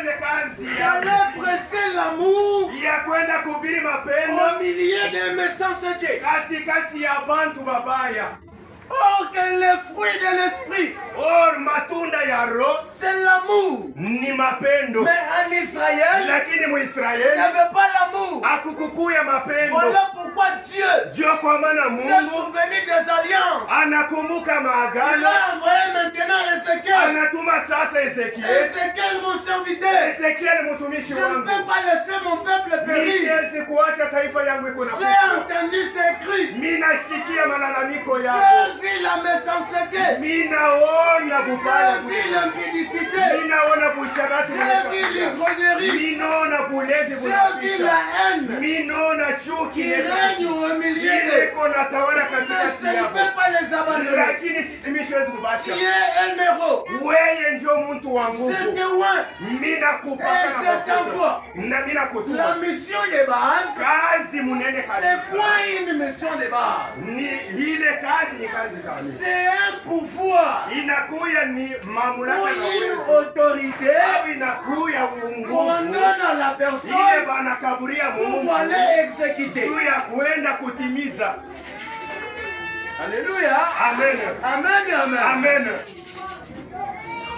Allez presser l'amour ya kwenda kuhubiri mapendo au milieu des méchancetés. katikati ya bantu babaya. Or que le fruit de l'esprit, Or matunda ya roho c'est l'amour. ni mapendo. Mais en Israël, Lakini il n'y Muisraeli avait pas l'amour. akukukuya mapendo. Voilà pourquoi Dieu Ndio kwa maana s'est Mungu souvenu des alliances. anakumbuka Il maagano, a envoyé maintenant Ézéchiel. anatuma sasa Ezekiel. Ézéchiel, mon serviteur. Ezekiel mtumishi Je ne wangu, peux pas laisser mon peuple périr. siwezi kuacha taifa yangu iko na J'ai kufa. entendu ces cris. Minasikia malalamiko J'ai yako, vu la méchanceté. minaona bubaya, J'ai vu l'impudicité. minaona busharati, J'ai vu l'ivrognerie. minaona bulevi J'ai vu bunapita, la haine minaona chuki qui règne au milieu d'eux. iko natawala Mais katikati je ne yako, peux pas les abandonner. lakini mimi siwezi Tu kubacha. es un héros. Wewe ndio mtu wa nguvu, C'était loin. minakupaka Et c'est na un fois. mafuta na La minakutuma mission de base, kazi munene c'est kabisa. quoi une mission de base? Ni ile kazi ni kazi gani? C'est un pouvoir Inakuya ni ou mamlaka na une uwezo, autorité au inakuya qu'on uongozi donne à la ile personne banakaburia pour Mungu aller exécuter. juu ya kuenda kutimiza. Alléluia. Amen, Amen, amen. amen.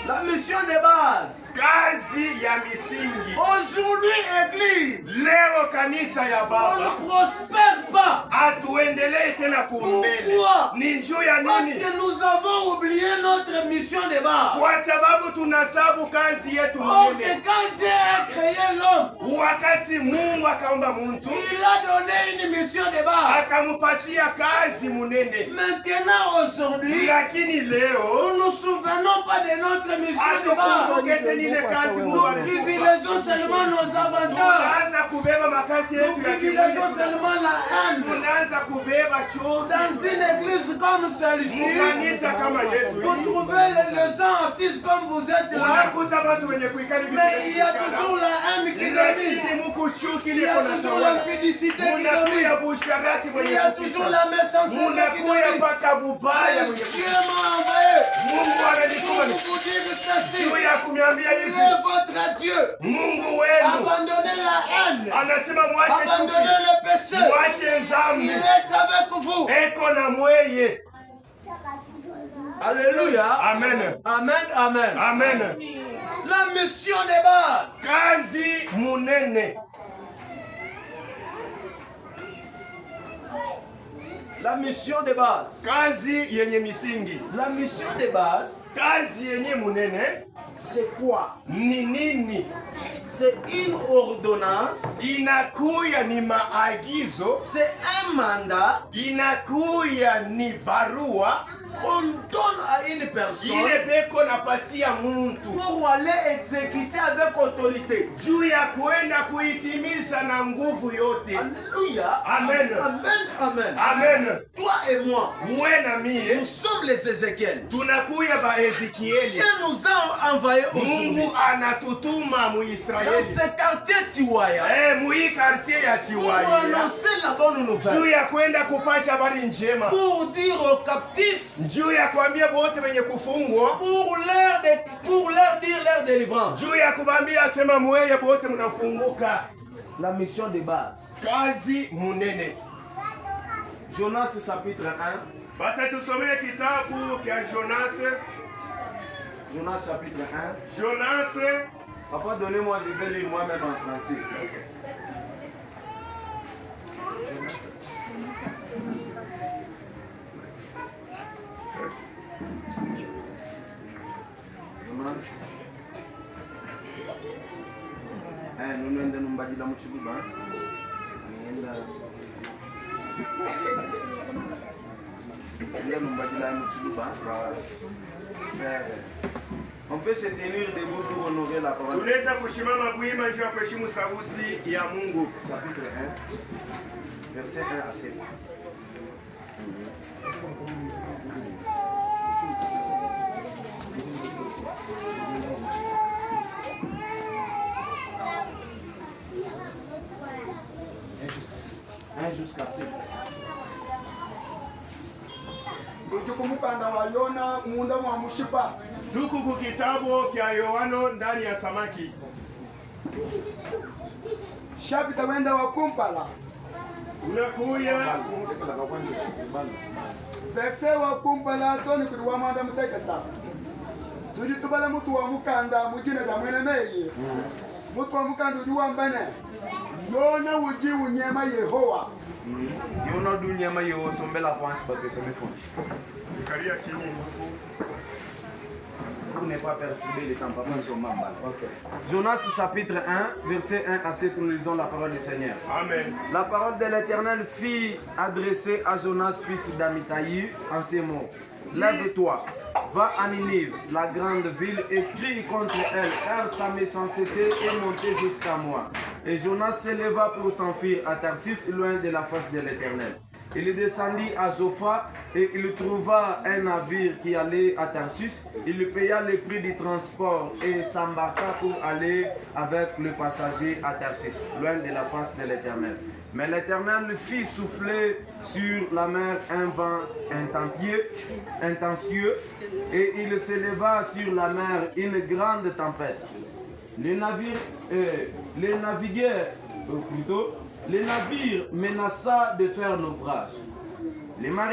La mission de base. Kazi ya misingi Aujourd'hui, Église, leo, kanisa ya on Baba ne prospère pas. hatuendelee tena kumbele. Pourquoi? Ni njuu ya Parce nini? que nous avons oublié notre mission de base. Kwa sababu tunasabu kazi yetu Or que mwenyewe. quand Dieu a créé l'homme, Wakati Mungu akaumba muntu, il a donné une mission de base. akamupatia kazi munene. Maintenant, aujourd'hui, Lakini leo nous ne nous souvenons pas de notre mission de hatukumbuke base. tena ile kazi Mungu Nous alitupa. privilégions seulement nos avantages. Tunaanza kubeba makazi Nous yetu ya privilégions kimwili. seulement la haine. Tunaanza kubeba chuki. Dans une église comme celle-ci, Mukanisa kama yetu vous hii, trouvez les gens assis comme vous êtes là, unakuta watu wenye kuikali vitu mais vya il y a kuikala. toujours la haine qui domine. Lakini muku chuki Il y liko a na toujours tawala. l'impudicité qui Munakuya domine. busharati Il mwenye y a kupita. toujours la méchanceté qui Munakuya domine. paka bubaya Mais mwenye Dieu kupita. m'a envoyé Mungu ananituma pour vous dire ceci. juu ya kuniambia Il hivi, est votre Dieu. Mungu wenu Abandonnez la haine. anasema mwache Abandonnez chuki, le péché. mwache Il dhambi, est avec vous. eko na mweye. Alléluia. Amen, Amen, amen. amen. La mission de base. Kazi munene, La mission de base. kazi yenye misingi, La mission de base, kazi yenye munene c'est quoi? ni nini? C'est une ordonnance, Inakuya ni maagizo, c'est un mandat inakuya ni barua qu'on donne à une personne ile peko napatia muntu pour aller exécuter avec autorité. juu ya kuenda kuitimiza na nguvu yote. Alléluia. Amen. Amen, amen. Amen. Toi et moi, Mwe na mie nous sommes les Ézéchiel. tunakuya ba Ezekieli. Dieu nous a envoyés aujourd'hui Mungu anatutuma dans Muisraeli, ce quartier Tiwaya mui kartie ya pour Chiwaya annoncer la bonne juu nouvelle, ya kwenda kupasha habari njema, pour dire aux captifs, juu ya kuambia bote wenye kufungwa, pour leur dire leur délivrance. juu ya kubambia sema mweye bote mnafunguka. La mission de base. Kazi munene. Jonas chapitre 1. Batatusomea kitabu kya Jonas. Jonas chapitre 1. Jonas, Papa, donnez-moi, je vais lire moi-même en français. Jonas. Nunenda numbajila muchibuba. Nunenda numbajila muchibuba. On peut se tenir debout pour honorer la parole. tunaweza kushimama kuima juu ya kuheshimu sauti ya Mungu. Chapitre 1, verset 1 à 7. Jusqu'à 7. Ujukumukanda wa Yona munda mwa mushipa Tuko ku kitabu kya Yohano ndani ya samaki. Chapitre wenda wa kumpala. Unakuya Verset wa kumpala toni kuwa manda mutekata. Tuli tubala mutu wa mukanda mujine da mwene meyi. Mutu wa mukanda ujuwa mbene. Yona uji unyema Yehowa. Yona du nyama yo sombela France parce que c'est mes fonds. karia chini huku. Pour ne pas perturber les temps, papa, sur ma balle. Jonas chapitre 1, verset 1 à 7, nous lisons la parole du Seigneur. Amen. La parole de l'Éternel fut adressée à Jonas, fils d'Amitai, en ces mots. Lève-toi, va à Ninive, la grande ville, et crie contre elle, car sa méchanceté est montée jusqu'à moi. Et Jonas s'éleva pour s'enfuir à Tarsis, loin de la face de l'Éternel. Il descendit à Joppa et il trouva un navire qui allait à Tarsus. Il paya le prix du transport et s'embarqua pour aller avec le passager à Tarsus, loin de la face de l'Éternel. Mais l'Éternel fit souffler sur la mer un vent intempétueux et il s'éleva sur la mer une grande tempête. Les navires menaça de faire naufrage. Les marins